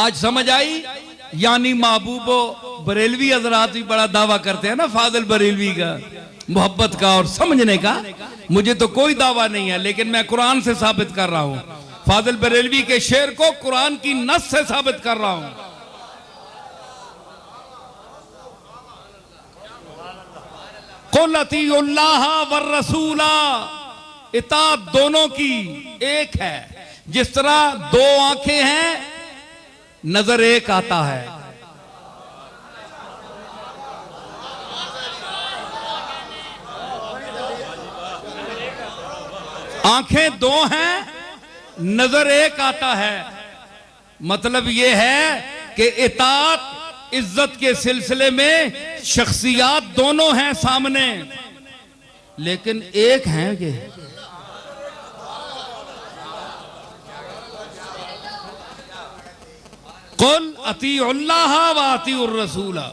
आज समझ आई। यानी महबूबो बरेलवी हजरात भी बड़ा दावा करते हैं ना फाजिल बरेलवी का, मोहब्बत का और समझने का। मुझे तो कोई दावा नहीं है, लेकिन मैं कुरान से साबित कर रहा हूं। फाजिल बरेलवी के शेर को कुरान की नस से साबित कर रहा हूं। कुल अतीउल्लाह वर रसूला, इताअत दोनों की एक है। जिस तरह दो आंखें हैं, नजर एक आता है। आंखें दो हैं, नजर एक आता है। मतलब यह है कि इताअत इज्जत के सिलसिले में शख्सियात दोनों हैं सामने, लेकिन एक हैं ये। कुल अतीउल्लाह व अतीउर रसूला,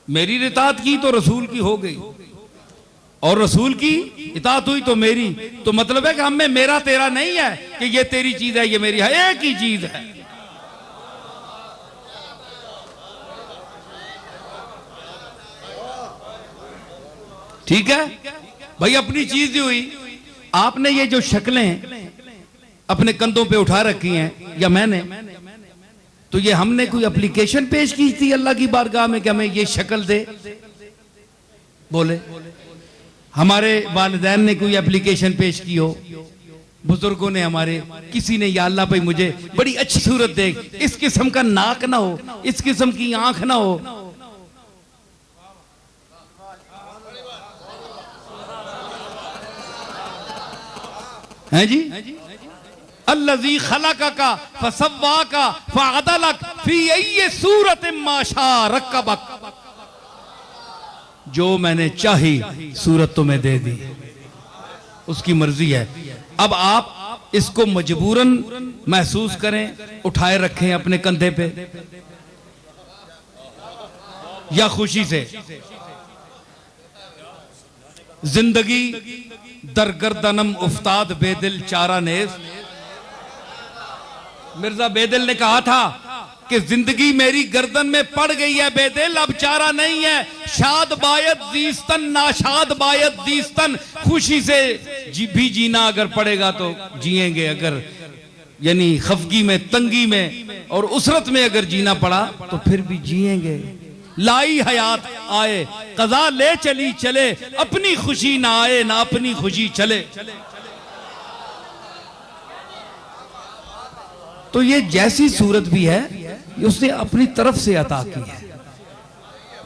मेरी इताअत की तो रसूल की हो गई, और रसूल की इताअत हुई तो मेरी। तो मतलब है कि हमें मेरा तेरा नहीं है कि ये तेरी चीज है ये मेरी है, एक ही चीज है। ठीक है भाई, अपनी चीज ही हुई। आपने ये जो शक्लें अपने कंधों पे उठा रखी हैं या मैंने, तो ये हमने कोई एप्लीकेशन पेश की थी अल्लाह की बारगाह में कि हमें ये शक्ल दे? बोले हमारे वालिदैन ने कोई एप्लीकेशन पेश की हो, बुजुर्गों ने हमारे, किसी ने, या अल्लाह भाई मुझे बड़ी अच्छी सूरत दे, इस किस्म का नाक ना हो, इस किस्म की आंख ना हो। हैं जी? अल्लज़ी खलक़का फसव्वाका फअदलक फी अय्यि सूरतिन मा शा रक्कबक, जो मैंने चाही सूरत तुम्हें दे दी, उसकी मर्जी है। अब आप इसको मजबूरन महसूस करें, उठाए रखें अपने कंधे पे, या खुशी से। जिंदगी दरगर्दनम उफ्ताद बेदिल चारा नेज, मिर्जा बेदिल ने कहा था कि जिंदगी मेरी गर्दन में पड़ गई है बेदिल, अब चारा नहीं है। शाद बायत दीस्तन नाशाद बायत दीस्तन, खुशी से भी जीना अगर पड़ेगा तो जिएंगे, अगर यानी खफगी में, तंगी में और उसरत में अगर जीना पड़ा तो फिर भी जिएंगे। लाई हयात आए कज़ा ले चली चले, अपनी खुशी ना आए ना अपनी खुशी चले। तो ये जैसी सूरत भी है ये उसने अपनी तरफ से अता की है,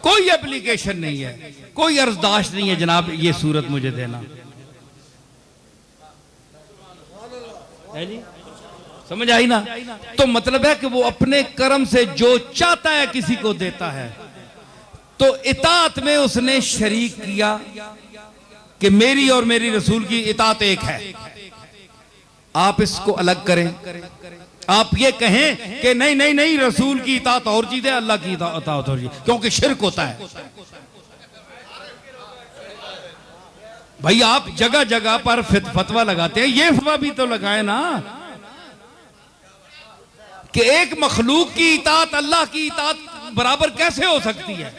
कोई एप्लीकेशन नहीं है, कोई अर्जदाश्त नहीं है जनाब ये सूरत मुझे देना है जी। समझ आई ना? तो मतलब है कि वो अपने कर्म से जो चाहता है किसी को देता है। तो इताअत में उसने शरीक किया कि मेरी और मेरी रसूल की इताअत एक है। आप इसको अलग करें, आप ये कहें कि नहीं नहीं नहीं, रसूल की इताअत और चीज है, अल्लाह की इताअत और चीज, क्योंकि शिर्क होता है। भाई आप जगह जगह पर फतवा लगाते हैं, ये फतवा भी तो लगाए ना कि एक मखलूक की इताअत अल्लाह की इताअत बराबर कैसे हो सकती है?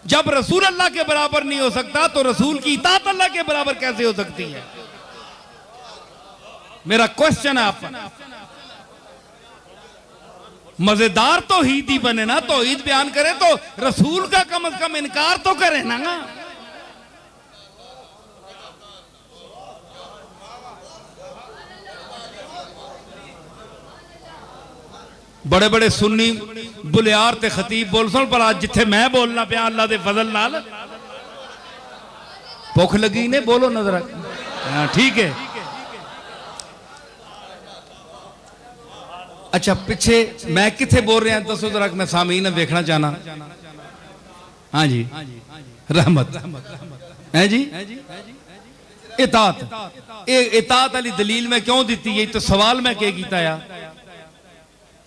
जब रसूल अल्लाह के बराबर नहीं हो सकता तो रसूल की इताअत अल्लाह के बराबर कैसे हो सकती है? मेरा क्वेश्चन है आप पर। मजेदार तो ईद ही बने ना, तो ईद बयान करे तो रसूल का कम से कम इनकार तो करे ना। बड़े बड़े सुन्नी बुलियार ते खतीब बोल सुन, पर आज जिथे मैं बोलना पिया अल्लाह दे फजल नाल, भुख लगी ने बोलो नजर। हाँ ठीक है। अच्छा पिछे मैं किथे बोल रहा दसो जरा, मैं सामीन देखना चाहना। हाँ जी रहमत है जी। इताअत इताअत वाली दलील मैं क्यों दी? यही तो सवाल मैं क्या कीता या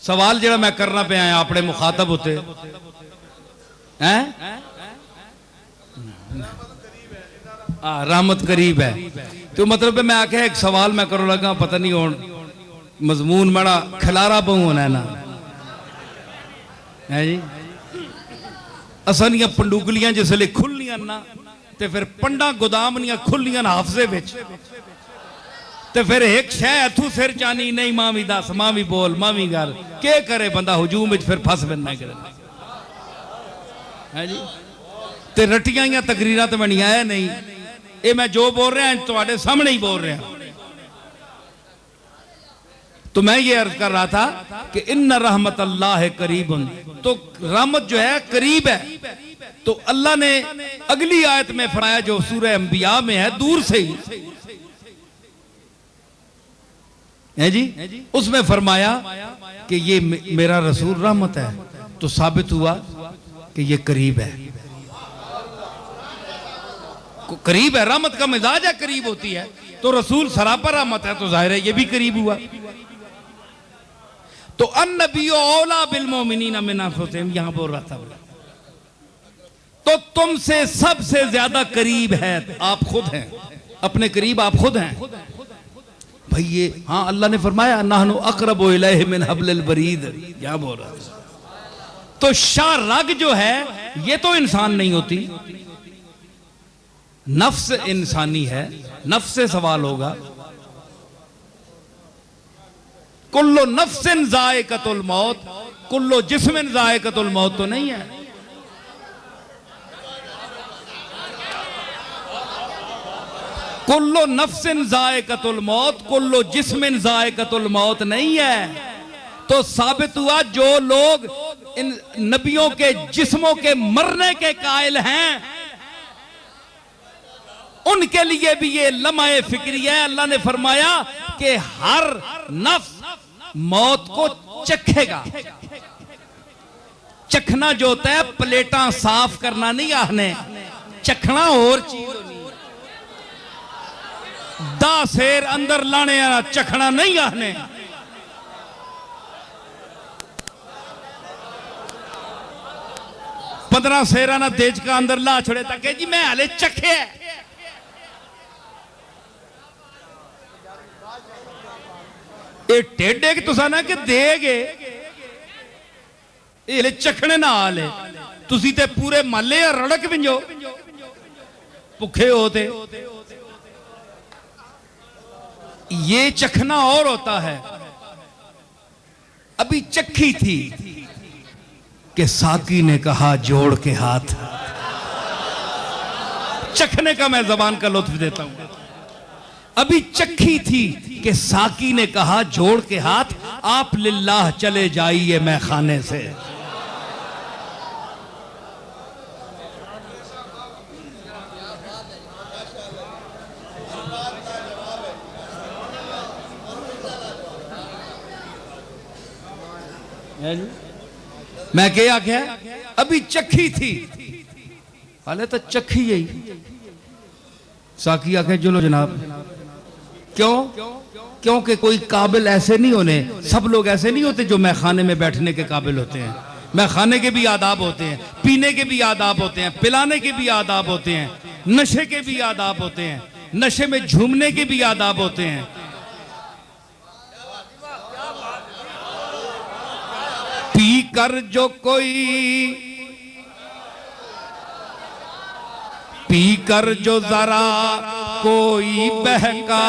सवाल जरा मैं करना पे आया अपने मुखातब होते हैं। रहमत करीब है तो मतलब मैं आके एक सवाल मैं करो लगा, पता नहीं हो मजमून बड़ा खिलारा बहु होना है ना है जी। असानियां पंडुगलियां जिसले खुलियां ना ते फिर पंडा गोदाम दियां खुलियां हाफजे विच ते फिर एक शह इथू सिर चानी नहीं मां भी दस मां भी बोल मां भी गल के करे बंदा हुजूम विच फिर फस बनना है जी। ते रटियां या तकरीरां तो बनिया है नहीं, ये मैं जो बोल रहा तुहाडे सामने ही बोल रहा। तो मैं ये अर्ज कर रहा था कि इन्ना रहमत अल्लाह करीबुन, तो रहमत जो है करीब है। तो अल्लाह ने अगली आयत में फरमाया जो सूरह अंबिया में है, दूर से ही है जी, उसमें फरमाया कि ये मेरा रसूल रहमत है। तो साबित हुआ कि ये करीब है, करीब है। रहमत का मिजाज है, करीब होती है। तो रसूल सरापर रहमत है, तो जाहिर है ये भी करीब हुआ। तो अन्नबी औला बिल मोमिनीन मिन अनफुसिहिम, यहां बोल रहा था तो तुमसे सबसे ज्यादा करीब है आप खुद हैं, अपने करीब आप खुद हैं भाई। ये हाँ अल्लाह ने फरमाया नहनु अक़रबु इलैहि मिन हब्लिल वरीद, क्या बोल रहा था। तो शाह रग जो है ये तो इंसान नहीं होती, नफ्स इंसानी है, नफ्स से सवाल होगा। कुल्लो नफ्सिन ज़ाइक़तुल मौत, कुल्लो जिस्मिन ज़ाइक़तुल मौत तो नहीं है। कुल्लो नफ्सिन ज़ाइक़तुल मौत, कुल्लो जिस्मिन ज़ाइक़तुल मौत नहीं है। तो साबित हुआ जो लोग इन नबियों के जिस्मों के मरने के कायल हैं, उनके लिए भी ये लम्हे फिक्री है। अल्लाह ने फरमाया कि हर नफ्स मौत को चखेगा। चखना जो होता है प्लेटा साफ करना नहीं आहने, चखना और चीज होनी। दा शेर अंदर लाने आना, चखना नहीं आहने। पंद्रह शेरा ना देज का अंदर ला छोड़े तक जी मैं हाले चखे। ये टेढ़े कि तुसा ना कि देगे ये चखने ना आले, तुसी ते पूरे माले या रड़क विंजो भुखे होते। ये चखना और होता है। अभी चखी थी कि साकी ने कहा जोड़ के हाथ। चखने का मैं जबान का लुत्फ देता हूं। अभी चखी थी कि साकी ने कहा जोड़ के हाथ, आप लिल्लाह चले जाइए मैं खाने से। मैं क्या आख्या अभी चखी थी, हाले तो चखी यही। साकी आखे चलो जनाब, क्यों? क्योंकि कोई काबिल ऐसे नहीं होने, सब लोग ऐसे नहीं होते जो मैं खाने में बैठने के काबिल होते हैं। मैं खाने के भी आदाब होते हैं, पीने के भी आदाब होते हैं, पिलाने के भी आदाब होते हैं, नशे के भी आदाब होते हैं, नशे में झूमने के भी आदाब होते हैं। पी कर जो कोई, पी कर जो जरा कोई बहका,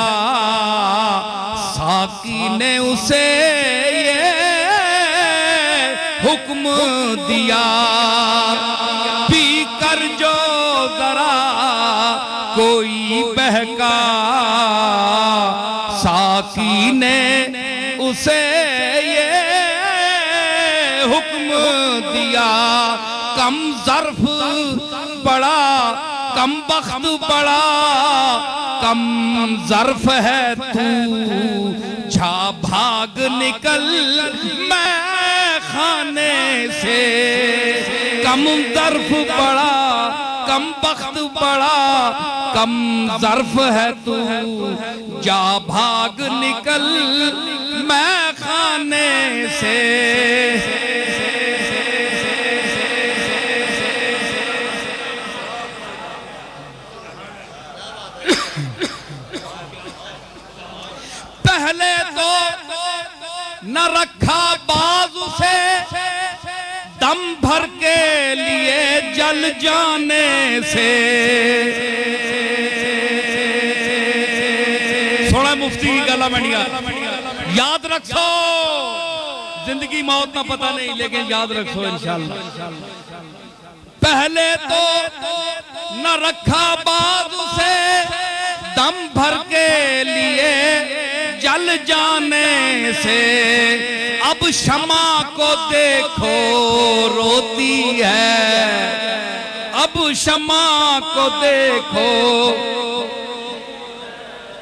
साकी ने उसे ये हुक्म दिया। पी कर जो जरा कोई बहका, साकी ने उसे ये हुक्म दिया। कम ज़र्फ बड़ा, कम बख्त बड़ा, कम ज़र्फ है तू, जा भाग निकल मैं खाने से। कम ज़र्फ बड़ा, कम बख्त बड़ा, कम ज़र्फ है तू, जा भाग निकल मैं खाने से। पहले तो रखा बाजू से दम भर के लिए जल जाने से। सोना मुफ्ती की गला मंडिया याद रखो, जिंदगी मौत ना पता नहीं, लेकिन याद रखो इंशाअल्लाह। पहले तो न रखा बाजू से दम भर के लिए जल जाने से, अब शमा को देखो रोती है, अब शमा को देखो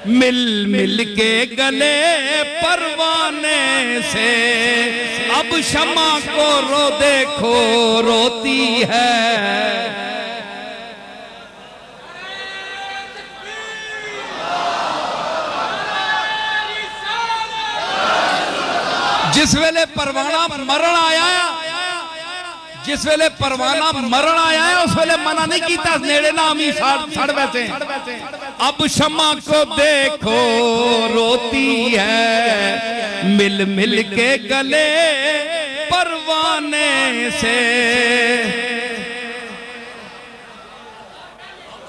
मिल मिल के गले परवाने से, अब शमा को रो देखो रोती है। जिस वेले परवाना मरण आया, जिस वेले परवाना मरण आया है, उस वेले मना नहीं किया नेड़े ना अमी सड़ बैठे। अब शमा को देखो रोती है मिल मिल के गले परवाने से।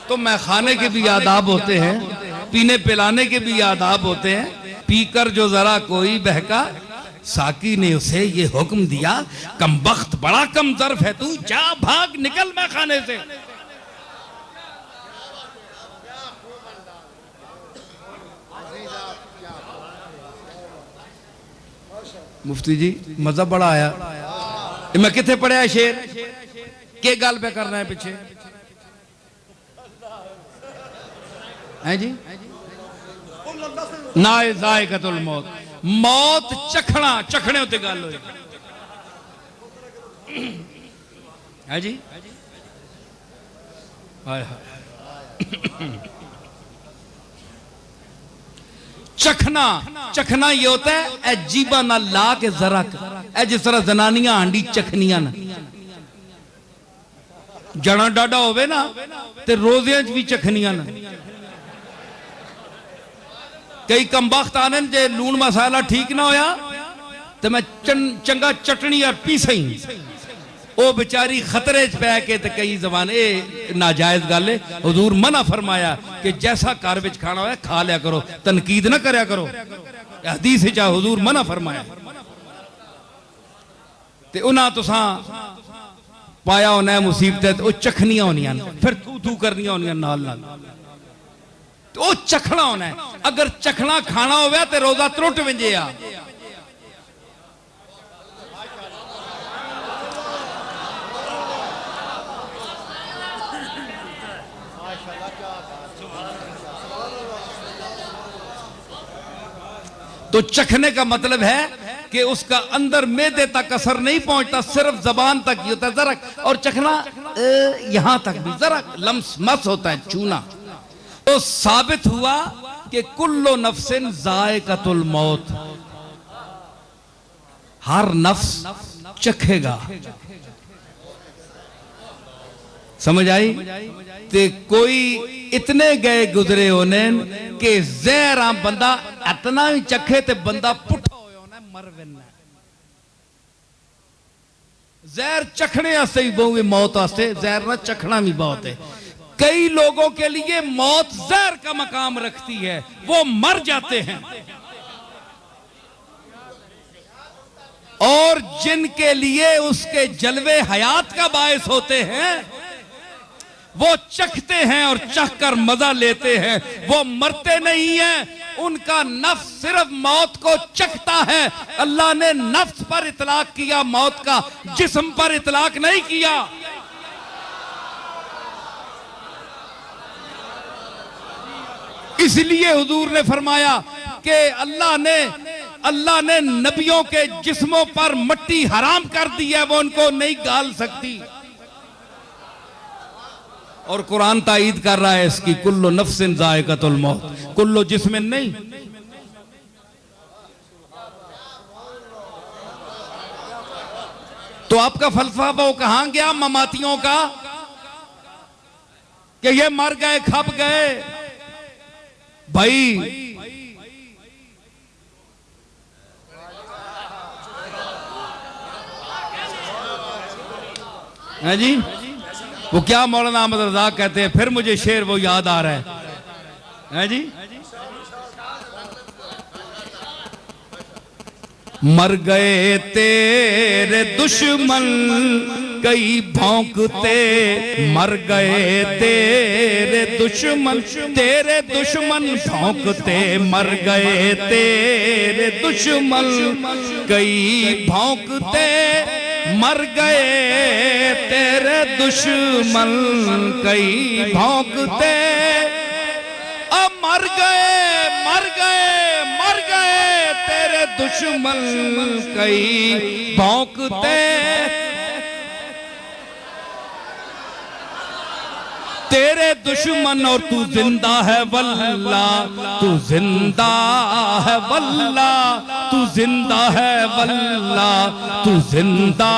तो मैं खाने के भी आदाब होते हैं, पीने पिलाने के भी आदाब होते हैं। पीकर जो जरा कोई बहका, साकी ने उसे ये हुक्म दिया, कमबख्त बड़ा कम ज़र्फ है तू, जा भाग निकल मैं खाने से। मुफ्ती जी मजा बड़ा आया। मैं किथे पढ़िया शेर के गल पे करना है पीछे है जी। ना ज़ायक़तुल मौत, मौत चखना, चखने उत्ते गल होई है जी। हाय हाय चखना, चखना ये होता है ए जीबा ना ला के जरा, ए जिस तरह जनानियां हांडी चखनियां ना, जड़ा डाडा होवे ना ते रोज़ियां च भी चखनियां ना। कई कमबख्त आने जे लून मसाला ठीक ना होया तो मैं चंगा चटनी और पीस ही, वो बेचारी खतरे च पै के ते कई जमाने नाजायज गल है। हुजूर मना फरमाया कि जैसा घर विच खाना होया खा लिया करो, तनकीद ना करया करो। हदीस विच हुजूर मना फरमाया ते उन्हां तुसां पाया होना मुसीबत, वो चखनियां होनियां फिर थू थू करनियां होनियां नाल नाल, तो वो चखना होना है। अगर चखना खाना होवे तो रोजा त्रुट विंजे आ। तो चखने का मतलब है कि उसका अंदर मैदे तक असर नहीं पहुंचता, सिर्फ जबान तक ही होता है जरा, और चखना यहां तक भी जरा लम्स मस होता है, छूना। तो साबित हुआ कि कुल्लो नफ्सिन ज़ायक़तुल मौत, हर नफ्स चखेगा। समझ आई? ते कोई इतने गए गुजरे होने कि जहर बंदा इतना ही चखे ते बंदा पुठा होना मर वेना। जहर चखने वास्ते भी बहुत, मौत वास्ते जहर ना चखना भी बहुत है। कई लोगों के लिए मौत जहर का मकाम रखती है, वो मर जाते हैं, और जिनके लिए उसके जलवे हयात का बायस होते हैं वो चखते हैं और चखकर मजा लेते हैं, वो मरते नहीं हैं। उनका नफ्स सिर्फ मौत को चखता है। अल्लाह ने नफ्स पर इतलाक किया मौत का, जिस्म पर इतलाक नहीं किया। इसलिए हुजूर ने फरमाया कि अल्लाह ने नबियों के जिस्मों पर मट्टी हराम कर दी है, वो उनको नहीं गाल सकती। और कुरान ताईद कर रहा है इसकी, कुल्लो नफ्सिन ज़ायक़तुल मौत, कुल्लो जिस्मिन नहीं। तो आपका फलसफा वो कहां गया ममातियों का कि ये मर गए खप गए? भाई है जी। वो क्या मौलाना अहमद रजा कहते हैं, फिर मुझे शेर वो याद आ रहा है जी। मर गए तेरे दुश्मन कई भौंकते, मर गए तेरे दुश्मन भौंकते, मर गए तेरे दुश्मन कई भौंकते, मर गए तेरे दुश्मन कई भौंकते, अब मर गए मर गए मर गए तेरे दुश्मन कई भौंकते, तेरे दुश्मन और तू जिंदा है वल्ला, तू जिंदा है वल्ला, तू जिंदा है वल्ला, तू जिंदा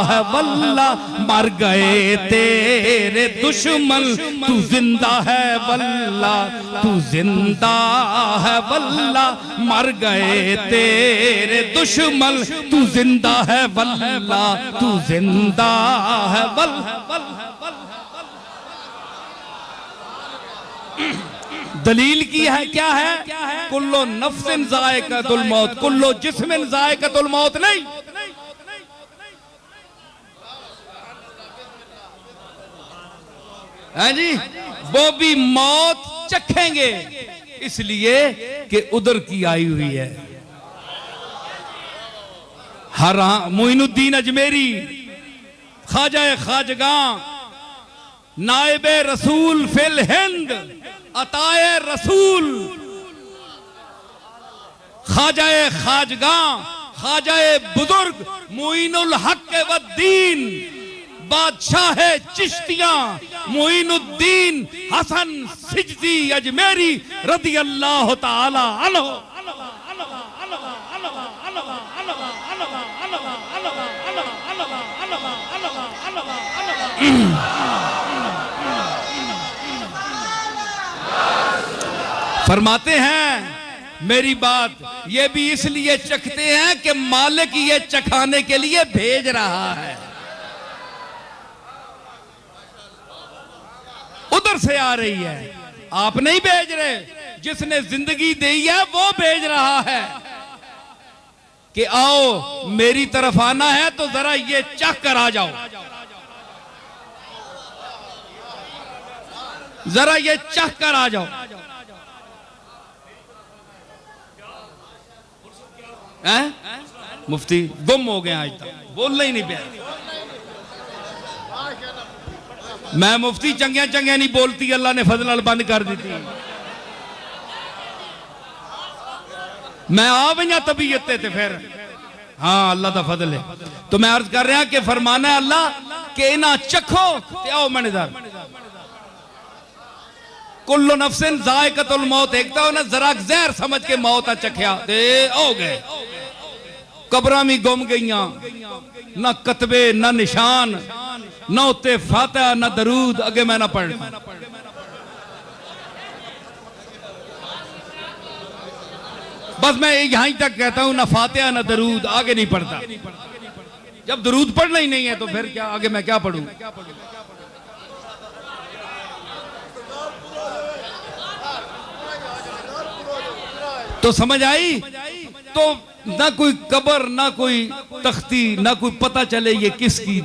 है वल्ला, मर गए तेरे दुश्मन, तू जिंदा है वल्ला, तू जिंदा है वल्ला, मर गए तेरे दुश्मन, तू जिंदा है वल्ला, तू जिंदा है वल्ला। दलील की है क्या है? कुल्लो नफ्सिन ज़ायक़तुल मौत, कुल्लो जिस्मिन ज़ायक़तुल मौत नहीं। है जी, वो भी मौत चखेंगे इसलिए कि उधर की आई हुई है। हर मोइनुद्दीन अजमेरी, ख्वाजा खाजगां, नाइबे रसूल फिल हिंद, अताए रसूल, ख्वाजाए खाजगां, ख्वाजाए बुजुर्ग, मुइनुल हक व दीन, बादशाह चिश्तियां, मुइनुद्दीन हसन सिजदी अजमेरी रदी अल्लाह ताला अन्हु। फरमाते हैं मेरी बात ये भी इसलिए चखते हैं कि मालिक ये चखाने के लिए भेज रहा है, उधर से आ रही है, आप नहीं भेज रहे। जिसने जिंदगी दी है वो भेज रहा है कि आओ मेरी तरफ आना है तो जरा ये चख कर आ जाओ, जरा ये चख कर आ जाओ। मुफ्ती गुम हो गए, आज तक बोलना ही नहीं पाया। मैं मुफ्ती चंगिया चंगिया नहीं बोलती, अल्लाह ने फजल बंद कर दी थी। मैं आ गई तबीयत ते फिर हाँ अल्लाह का फजल है। तो मैं अर्ज कर रहा कि फरमाना है अल्लाह के ना चखो ते आओ मनेदार। कुल्लो नफ्सिन ज़ायक़तुल मौत, एक तो ना जरा जहर समझ के मौत आ चखया ते हो गए, कब्रां भी गुम गईयां, ना कतबे ना निशान, ना उत्ते फातिहा ना दरूद, अगे मैं ना पढ़। बस मैं यहीं तक कहता हूं, ना फातिहा ना दरूद, आगे नहीं पढ़ता। जब दरूद पढ़ना ही नहीं है तो फिर क्या आगे मैं क्या पढ़ूं? तो समझ आई? तो ना कोई कब्र, ना कोई तख्ती, ना कोई पता चले ये किसकी।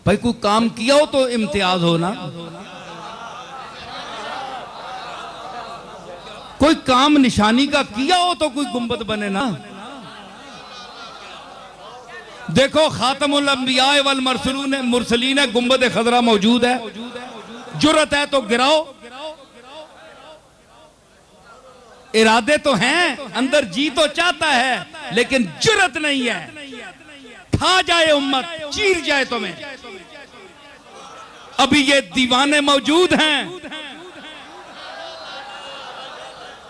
भाई कोई काम किया हो तो इम्तियाज हो ना, कोई काम निशानी का किया हो तो कोई गुंबद बने ना। देखो खातमुल अंबिया वल मुरसलीन है, गुंबद खजरा मौजूद है, जुर्रत है तो गिराओ। इरादे तो हैं, अंदर जी तो चाहता है, लेकिन जुर्रत नहीं है। खा जाए उम्मत, चीर जाए तुम्हें। अभी ये दीवाने मौजूद हैं,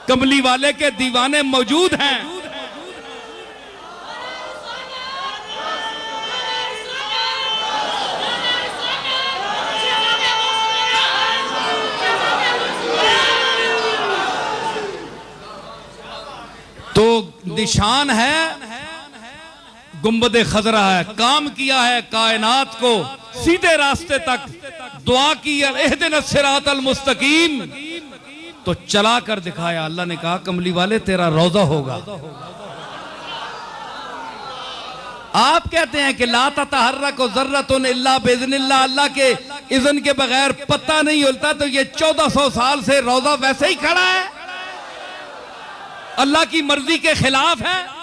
कमली वाले के दीवाने मौजूद हैं। तो निशान है गुंबदे खजरा है, काम किया है कायनात को सीधे रास्ते तक, दुआ की एहदिना सिरातल मुस्तकीम, तो चला कर दिखाया। अल्लाह ने कहा कमली वाले तेरा रोजा होगा। आप कहते हैं कि ला ततहर्रकु ज़र्रतुन इल्ला बिइज़्निल्लाह, अल्लाह के इज़्न के बगैर पत्ता नहीं हिलता, तो ये 1400 साल से रोजा वैसे ही खड़ा है, अल्लाह की मर्जी के खिलाफ है।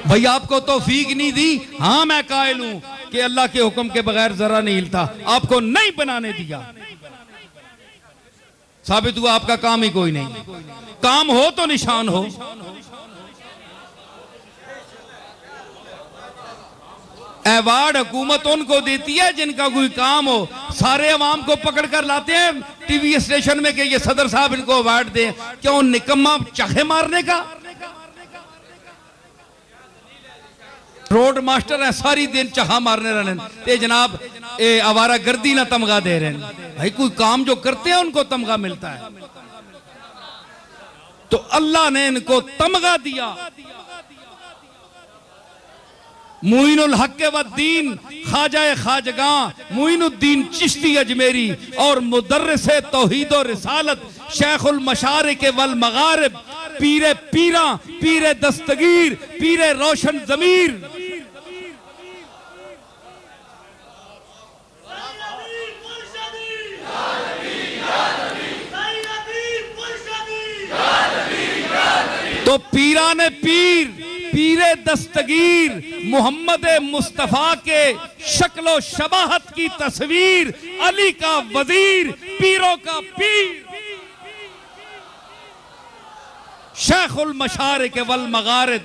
भाई आपको तौफीक नहीं दी, हाँ मैं कायल हूं कि अल्लाह के हुक्म के बगैर जरा नहीं हिलता, आपको नहीं बनाने दिया, साबित हुआ आपका काम ही कोई नहीं। काम हो तो निशान हो। अवार्ड हुकूमत उनको देती है जिनका कोई काम हो, सारे अवाम को पकड़ कर लाते हैं टीवी स्टेशन में कि ये सदर साहब इनको अवार्ड दे, क्यों निकम्मा चाहे मारने का? रोड मास्टर है, सारी दिन चाहा मारने रहने ते जनाब आवारा गर्दी ना तमगा दे रहे हैं। भाई कोई काम जो करते हैं उनको तमगा मिलता है, तो अल्लाह ने इनको तमगा दिया। मुइनुल हक व दीन ख्वाजा खाजगा मुइनुद्दीन चिश्ती अजमेरी और मुदर्रिस तौहीद और रिसालत शेखुल मशारिक वल मगारिब पीरे पीरा पीरे दस्तगीर पीरे रोशन जमीर तो पीरा ने पीर पीरे दस्तगीर मोहम्मद मुस्तफा के शक्लो शबाहत की तस्वीर, अली का वजीर पीरों का पीर शेखुल मशारिक वल मगारिब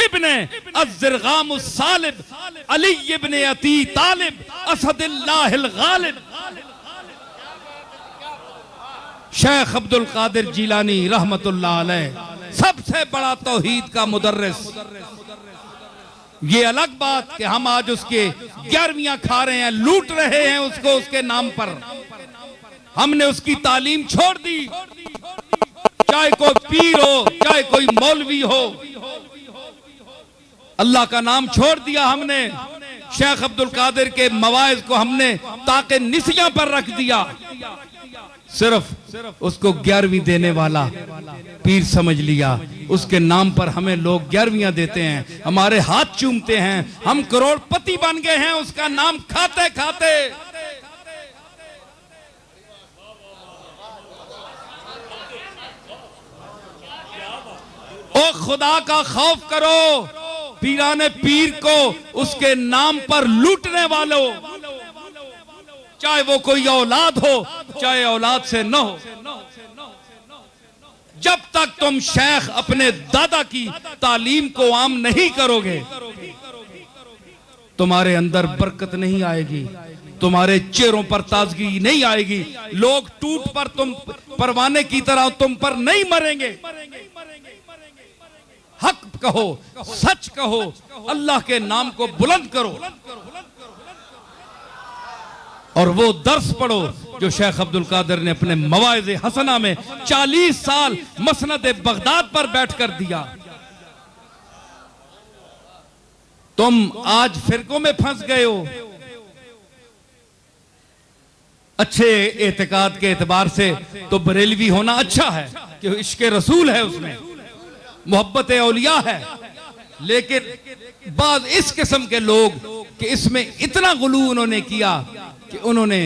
इब्ने अज़्ज़रगाम सालिब अली इब्ने अती तालिब असदुल्लाहिल गालिब शेख अब्दुल कादिर जिलानी रहमतुल्लाह अलैह, सबसे बड़ा तौहीद का मुदर्रिस। ये अलग बात कि हम आज उसके 11वीं खा रहे हैं, लूट रहे हैं उसको उसके नाम पर। हमने उसकी तालीम छोड़ दी, चाहे कोई पीर हो चाहे कोई मौलवी हो, अल्लाह का नाम छोड़ दिया हमने। शेख अब्दुल कादिर के मवाइज को हमने ताके निसिया पर रख दिया, सिर्फ उसको 11वीं देने वाला पीर समझ लिया। उसके नाम पर हमें लोग 11वीं देते हैं, हमारे हाथ चूमते हैं, हम करोड़पति बन गए हैं उसका नाम खाते खाते। ओ खुदा का खौफ करो, पीराने पीर को उसके नाम पर लूटने वालों, चाहे वो कोई औलाद हो चाहे औलाद से न हो। जब तक तुम शेख अपने दादा की तालीम को आम नहीं करोगे, तुम्हारे अंदर बरकत नहीं आएगी, तुम्हारे चेहरों पर ताजगी नहीं आएगी, लोग टूट पर तुम परवाने की तरह तुम पर नहीं मरेंगे। हक कहो, सच कहो, अल्लाह के नाम को बुलंद करो और वो दर्स पढ़ो जो शेख अब्दुल कादिर ने अपने मवाइज़ हसना में 40 साल मसनद बगदाद पर बैठकर दिया। तुम आज फिरकों में फंस गए हो। अच्छे एतकाद के एतबार से तो बरेलवी होना अच्छा है कि इश्क़ रसूल है, उसमें मोहब्बत औलिया है, लेकिन बाद इस किस्म के लोग कि इसमें इतना गुलू उन्होंने किया कि उन्होंने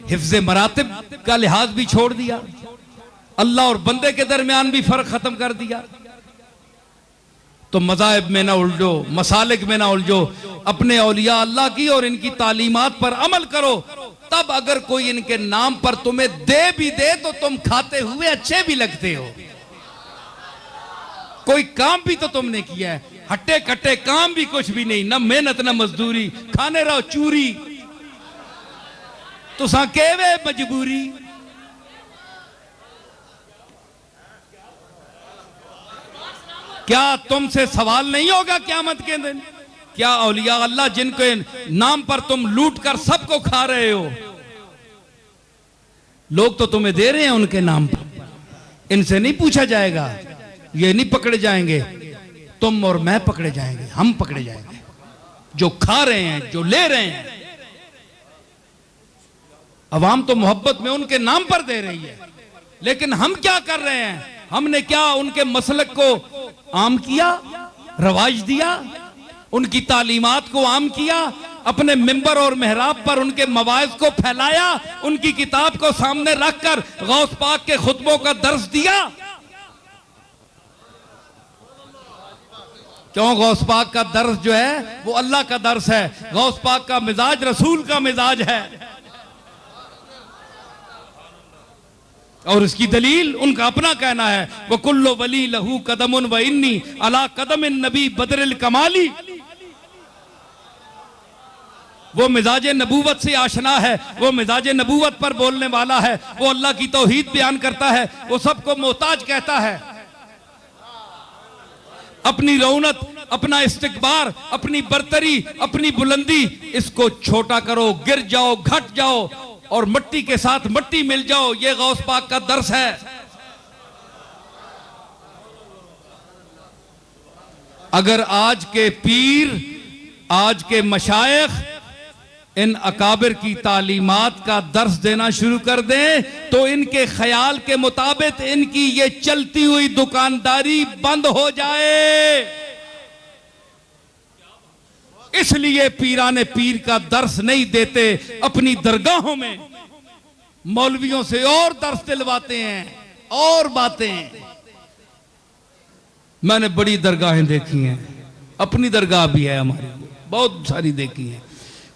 हिफ्ज़े मरातिब का लिहाज भी छोड़ दिया, अल्लाह और बंदे के दरमियान भी फर्क खत्म कर दिया। तो मज़ाहिब में ना उलझो, मसालिक में ना उलझो, अपने औलिया अल्लाह की और इनकी तालीमात पर अमल करो। तब अगर कोई इनके नाम पर तुम्हें दे भी दे तो तुम खाते हुए अच्छे भी लगते हो। कोई काम भी तो तुमने किया है, हट्टे कट्टे काम भी कुछ भी नहीं, ना मेहनत ना मजदूरी, खाने रहो चूरी, तो केवे मजबूरी। क्या तुमसे सवाल नहीं होगा क़यामत के दिन? क्या औलिया अल्लाह जिनके नाम पर तुम लूट कर सबको खा रहे हो, लोग तो तुम्हें दे रहे हैं उनके नाम पर, इनसे नहीं पूछा जाएगा, ये नहीं पकड़े जाएंगे, तुम और मैं पकड़े जाएंगे, हम पकड़े जाएंगे जो खा रहे हैं, जो ले रहे हैं। अवाम तो मोहब्बत में उनके नाम पर दे रही है, लेकिन हम क्या कर रहे हैं? हमने क्या उनके मसलक को आम किया, रवाज दिया, उनकी तालीमात को आम किया, अपने मिंबर और मेहराब पर उनके मवाइज को फैलाया, उनकी किताब को सामने रखकर गौस पाक के खुतबों का दर्स दिया? क्यों? गौस पाक का दर्स जो है वो अल्लाह का दर्स है, गौस पाक का मिजाज रसूल का मिजाज है। और इसकी दलील उनका अपना कहना है, वो कुल्लो वली लहू कदमुन व इन्नी अला कदम नबी बदरिल कमाली। वो मिजाज नबूवत से आशना है, वो मिजाज नबूवत पर बोलने वाला है, वो अल्लाह की तौहीद बयान करता है, वो सबको मोहताज कहता है। अपनी रौनक, अपना इस्तिकबार, अपनी बरतरी, अपनी बुलंदी, इसको छोटा करो, गिर जाओ, घट जाओ और मट्टी के साथ मट्टी मिल जाओ, ये गौस पाक का दर्स है। अगर आज के पीर, आज के मशाइख इन अकाबिर की तालीमात का दर्स देना शुरू कर दें तो इनके ख्याल के मुताबिक इनकी ये चलती हुई दुकानदारी बंद हो जाए। इसलिए पीराने पीर का दर्स नहीं देते, अपनी दरगाहों में मौलवियों से और दर्स दिलवाते हैं और बातें। मैंने बड़ी दरगाहें देखी हैं, अपनी दरगाह भी है हमारी, बहुत सारी देखी हैं,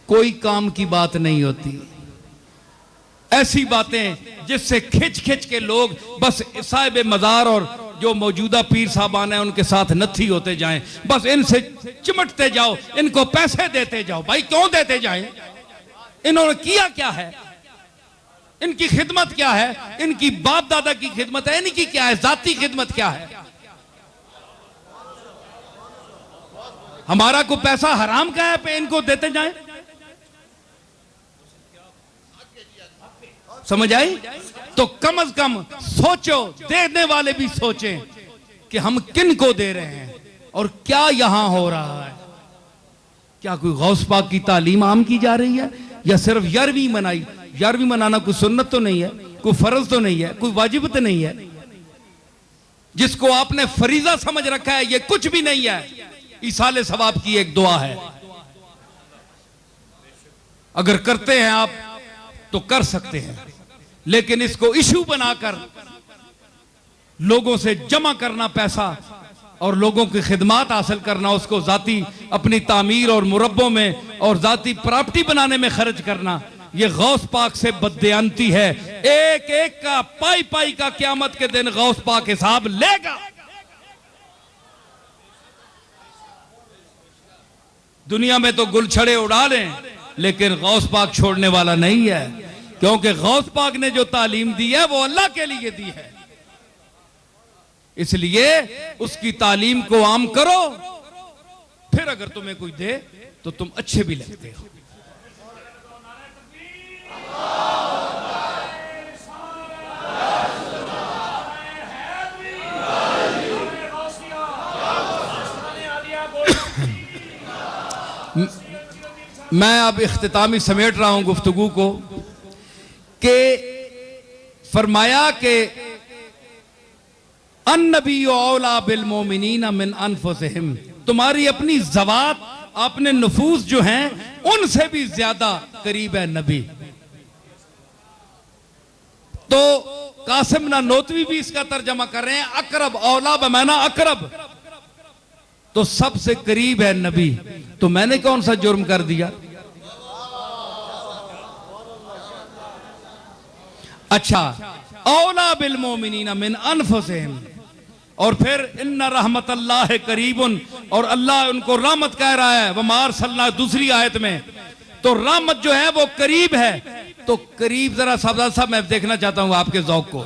कोई काम की बात नहीं होती। ऐसी बातें जिससे खिंच खिंच के लोग बस साहिब मजार और जो मौजूदा पीर साहबान है उनके साथ नथी होते जाएं, बस इनसे चिमटते जाओ, इनको पैसे देते जाओ। भाई क्यों देते जाएं? इन्होंने किया क्या है? इनकी खिदमत क्या है? इनकी बाप दादा की खिदमत है, इनकी क्या है? जाती खिदमत क्या है? हमारा को पैसा हराम का है पे इनको देते जाएं? समझ आई? तो कम से कम सोचो, देने वाले भी सोचें कि हम किन को दे रहे हैं और क्या यहां हो रहा है। क्या कोई गौस पाक की तालीम आम की जा रही है या सिर्फ 11वीं मनाई? 11वीं मनाना कोई सुन्नत तो नहीं है, कोई फर्ज तो नहीं है, कोई वाजिब तो नहीं है। जिसको आपने फरीजा समझ रखा है ये कुछ भी नहीं है, ईसाले सवाब की एक दुआ है। अगर करते हैं आप तो कर सकते हैं, लेकिन इसको इशू बनाकर लोगों से जमा करना पैसा और लोगों की खिदमत हासिल करना, उसको जाती अपनी तामीर और मुरब्बों में और जाती प्रॉपर्टी बनाने में खर्च करना, यह गौस पाक से बददियानती है। एक एक का पाई पाई का क़यामत के दिन गौस पाक हिसाब लेगा। दुनिया में तो गुलछड़े उड़ा लें, लेकिन गौस पाक छोड़ने वाला नहीं है, क्योंकि गौस पाक ने जो तालीम दी है वो अल्लाह के लिए दी है। इसलिए उसकी तालीम को आम करो, फिर अगर तुम्हें कोई दे तो तुम अच्छे भी लगते हो। मैं अब इख्तितामी समेट रहा हूं गुफ्तगू को कि फरमाया कि अन्नबी औला बिल मोमिनीना मिन अनफुसिहिम, तुम्हारी अपनी ज़वात, अपने नफूस जो हैं उनसे भी ज्यादा करीब है नबी। तो कासिम नानोतवी भी इसका तर्जमा कर रहे हैं, अकरब औला बमाना अकरब, तो सबसे करीब है नबी। तो मैंने कौन सा जुर्म कर दिया? अच्छा, औला बिल मोमिनीना मिन अनफुसिहिम, और फिर इन्ना रहमतल्लाह करीबुन, और अल्लाह उनको रहमत कह रहा है, वमा अरसलना दूसरी आयत में। तो रहमत जो है वो करीब है। तो करीब जरा साहब मैं देखना चाहता हूं आपके ज़ौक़ को।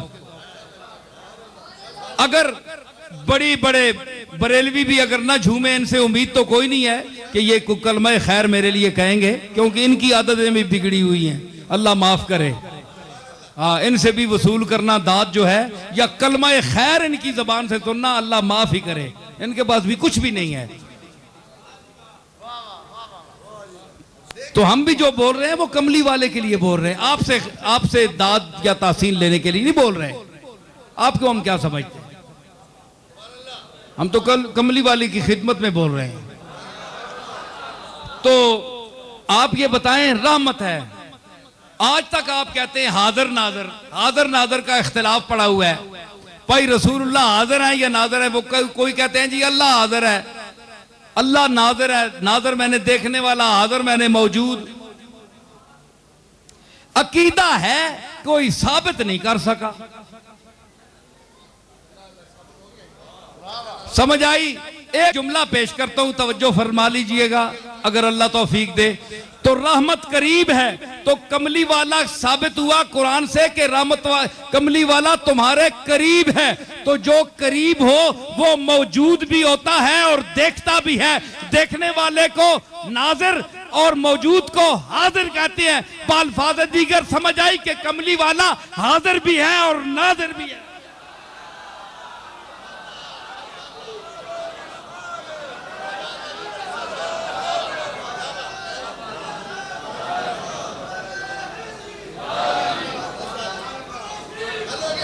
अगर बड़ी बड़े बरेलवी भी अगर ना झूमे, इनसे उम्मीद तो कोई नहीं है कि ये कलमा खैर मेरे लिए कहेंगे, क्योंकि इनकी आदतें भी बिगड़ी हुई हैं, अल्लाह माफ करे। हाँ, इनसे भी वसूल करना दाद जो है, या कलमा खैर इनकी जबान से सुनना, अल्लाह माफ ही करे। इनके पास भी कुछ भी नहीं है। तो हम भी जो बोल रहे हैं वो कमली वाले के लिए बोल रहे हैं, आपसे दाद या तासीन लेने के लिए नहीं बोल रहे। आपको हम क्या समझते हैं? हम तो कल कमली वाले की खिदमत में बोल रहे हैं। तो आप ये बताएं, रहमत है। आज तक आप कहते हैं हाजिर नाजर, हाजिर नाजर का इख्तिलाफ पड़ा हुआ है। भाई रसूलुल्लाह हाजिर है या नाजर है? वो कोई कहते हैं जी अल्लाह हाजिर है, अल्लाह नाजर है, नाजर मैंने देखने वाला, हाजिर मैंने मौजूद। अकीदा है, कोई साबित नहीं कर सका। समझ आई? एक जुमला पेश करता हूं, तवज्जो फरमा लीजिएगा अगर अल्लाह तौफीक दे। तो रहमत करीब है, तो कमली वाला साबित हुआ कुरान से कि कमली वाला तुम्हारे करीब है। तो जो करीब हो वो मौजूद भी होता है और देखता भी है। देखने वाले को नाजिर और मौजूद को हाजिर कहते हैं। बाल्फाज दीगर समझ आई कि कमली वाला हाजिर भी है और नाजिर भी है।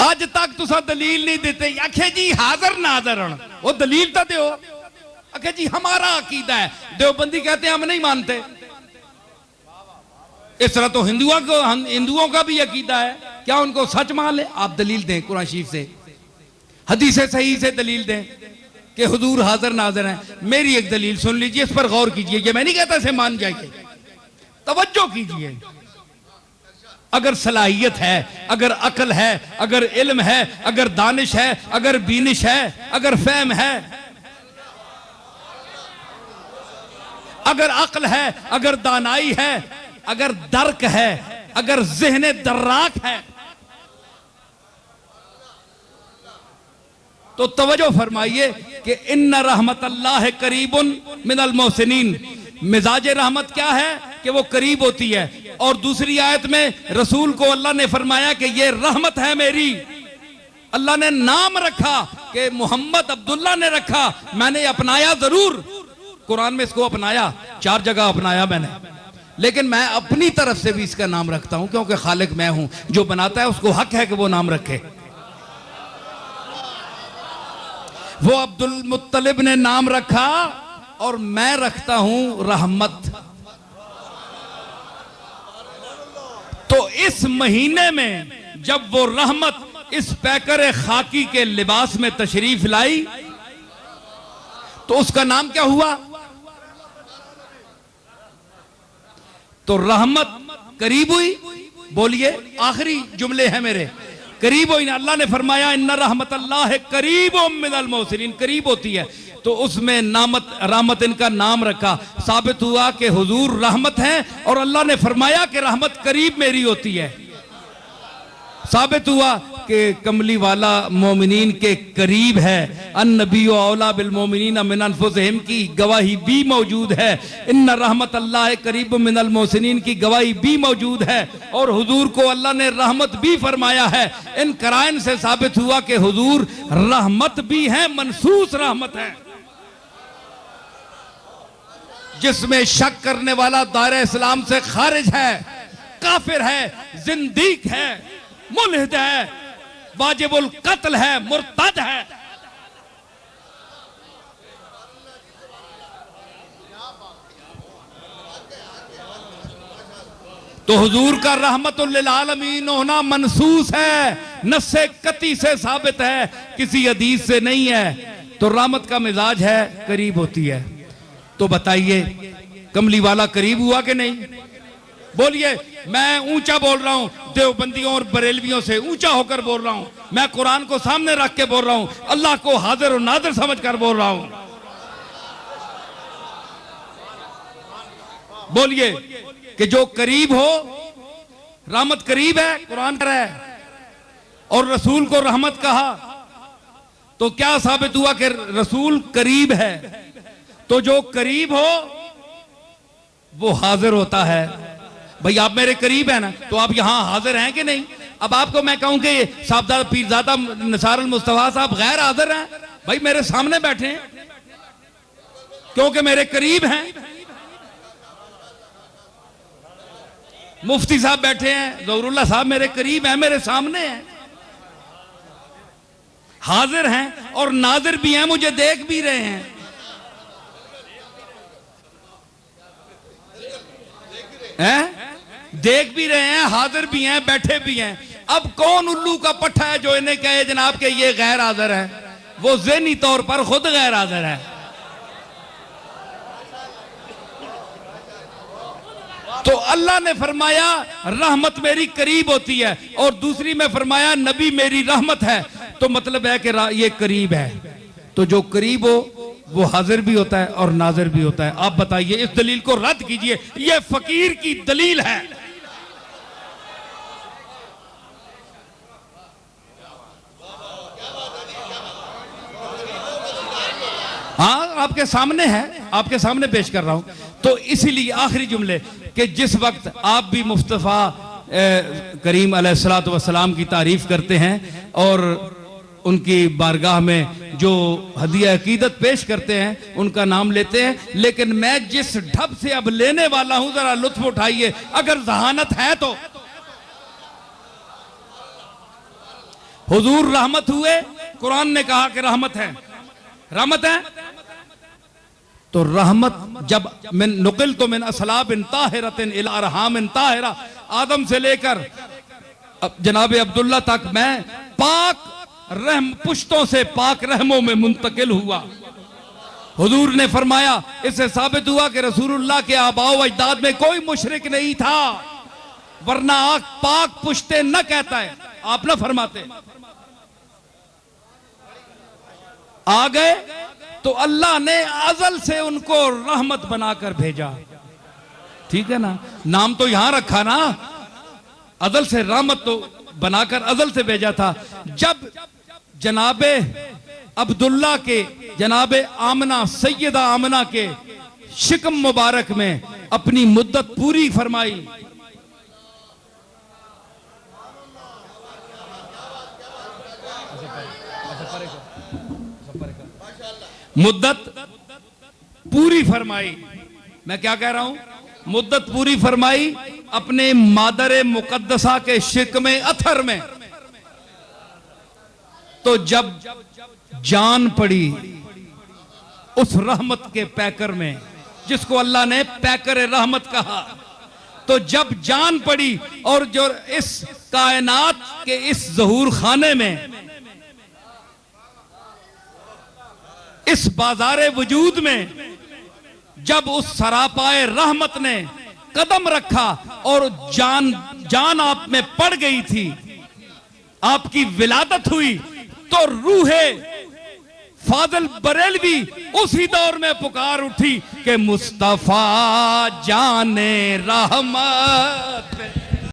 अज तक तुसा दलील नहीं देते। आखे जी हाजिर नाजर, वो दलील तो दो। आखे जी हमारा अकीदा है। देवबंदी कहते हैं हम नहीं मानते। इस तरह तो हिंदुओं का भी अकीदा है। क्या उनको सच मान ले? आप दलील दें कुरान शरीफ से, हदीस सही से दलील दें कि हुजूर हाजिर नाजर हैं। मेरी एक दलील सुन लीजिए, इस पर गौर कीजिए। ये मैं नहीं कहता इसे मान जाइए, तवज्जो कीजिए। अगर सलाहियत है, अगर अकल है, अगर इल्म है, अगर दानिश है, अगर बीनिश है, अगर फहम है, अगर अक्ल है, अगर दानाई है, अगर दर्क है, अगर ज़हन दर्राक है, तो तवज्जो फरमाइए कि इन्ना रहमतल्लाह करीबुन मिनल मोहसिनीन। मिजाज रहमत क्या है कि वो करीब होती है। और दूसरी आयत में रसूल को अल्लाह ने फरमाया कि ये रहमत है मेरी। अल्लाह ने नाम रखा कि मोहम्मद अब्दुल्ला ने रखा, मैंने अपनाया जरूर। कुरान में इसको अपनाया, 4 जगह अपनाया मैंने, लेकिन मैं अपनी तरफ से भी इसका नाम रखता हूं क्योंकि खालिक मैं हूं। जो बनाता है उसको हक है कि वो नाम रखे। वो अब्दुल मुत्तलिब ने नाम रखा और मैं रखता हूं रहमत। तो इस महीने में जब वो रहमत इस पैकर खाकी के लिबास में तशरीफ लाई तो उसका नाम क्या हुआ? तो रहमत करीब हुई। बोलिए, आखिरी जुमले हैं मेरे। करीब हुई ना, अल्लाह ने फरमाया इन्ना रहमतल्लाह करीबुम मिनल मोहसिनीन, करीब होती है। तो उसमें रहमत इनका नाम रखा। साबित हुआ कि हुजूर रहमत हैं और अल्लाह ने फरमाया कि रहमत करीब मेरी होती है। साबित हुआ कि कमली वाला मोमिनीन के करीब है। अन्नबी औला बिल मोमिनीन मिन अनफुसिहिम की गवाही भी मौजूद है। इन्ना रहमतल्लाह करीब मिनल मोहसिनीन की गवाही भी मौजूद है। और हुजूर को अल्लाह ने रहमत भी फरमाया है। इन कराइन से साबित हुआ कि हुजूर रहमत भी है, मनसूस रहमत है। जिसमें शक करने वाला दायरे इस्लाम से खारिज है, काफिर है, जिंदीक है, मुल्हिद है, वाजिबुल कत्ल है, मुर्तद है। तो हुजूर का रहमतुल लिल आलमीन होना मनसूस है, नस्से कती से साबित है, किसी हदीस से नहीं है। तो रहमत का मिजाज है, करीब होती है। तो बताइए कमली वाला करीब हुआ कि नहीं? बोलिए। मैं ऊंचा बोल रहा हूं, देवबंदियों और बरेलवियों से ऊंचा होकर बोल रहा हूं। मैं कुरान को सामने रख के बोल रहा हूं, अल्लाह को हाजिर और नाजिर समझकर बोल रहा हूं। बोलिए कि जो करीब हो, रहमत करीब है, कुरान कह रहा है, और रसूल को रहमत कहा। तो क्या साबित हुआ कि रसूल करीब है। तो जो करीब हो वो हाजिर होता है। भाई आप मेरे करीब हैं ना, तो आप यहां हाजिर हैं कि नहीं? अब आपको मैं कहूं कि साहबजादा पीरजादा निसार मुस्तफा साहब गैर हाजिर हैं, भाई मेरे सामने बैठे हैं क्योंकि मेरे करीब हैं। मुफ्ती साहब बैठे हैं, ज़हूरुल्लाह साहब मेरे करीब हैं, मेरे सामने हैं, हाजिर हैं और नाजिर भी हैं, मुझे देख भी रहे हैं। देख भी रहे हैं, हाजिर भी हैं, बैठे भी हैं। अब कौन उल्लू का पट्टा है जो इन्हें कहे जनाब के ये गैर हाजिर है? वो ज़हनी तौर पर खुद गैर हाजिर है। तो अल्लाह ने फरमाया रहमत मेरी करीब होती है, और दूसरी में फरमाया नबी मेरी रहमत है। तो मतलब है कि ये करीब है। तो जो करीब हो वो हाजिर भी होता है और नाजिर भी होता है। आप बताइए, इस दलील को रद्द कीजिए, ये फकीर की दलील है। हाँ, आपके सामने है, आपके सामने पेश कर रहा हूं। तो इसीलिए आखिरी जुमले कि जिस वक्त आप भी मुस्तफ़ा करीम अलैहिस्सलातु वस्सलाम की तारीफ करते हैं और उनकी बारगाह में जो हदिया अकीदत पेश करते हैं उनका नाम लेते हैं, लेकिन मैं जिस ढब से अब लेने वाला हूं जरा लुत्फ उठाइए, अगर जहानत है तो। हुजूर रहमत हुए, कुरान ने कहा कि रहमत है, रहमत है। तो रहमत जब मिन नुकिल तो मिन असलाबिन ताहिरतिन इला अरहामिन ताहिरा, आदम से लेकर जनाब अब्दुल्ला तक मैं पाक रहम पुश्तों से पाक रहमों में मुंतकिल हुआ। हुजूर ने फरमाया, इससे साबित हुआ कि रसूलुल्लाह के आबाओ अजदाद में कोई मुशरिक नहीं था, वरना आग पाक पुश्ते न कहता है। आप ना फरमाते आ गए तो अल्लाह ने अजल से उनको रहमत बनाकर भेजा। ठीक है ना, नाम तो यहां रखा ना, अजल से रहमत तो बनाकर अजल से भेजा था। जब जनाबे अब्दुल्ला के, जनाबे आमना, सैयदा आमना के शिकम मुबारक में अपनी मुद्दत पूरी फरमाई, मुद्दत पूरी फरमाई, मैं क्या कह रहा हूं, मुद्दत पूरी फरमाई अपने मादर मुकद्दसा के शिकम अथर में। तो जब जान पड़ी उस रहमत के पैकर में, जिसको अल्लाह ने पैकर रहमत कहा, तो जब जान पड़ी और जो इस कायनात के इस ज़हूर खाने में, इस बाजारे वजूद में जब उस सरापाए रहमत ने कदम रखा और जान आप में पड़ गई थी, आपकी विलादत हुई, तो रूहे फाजिल बरेलवी उसी दौर में पुकार उठी कि मुस्तफा जाने रहमत।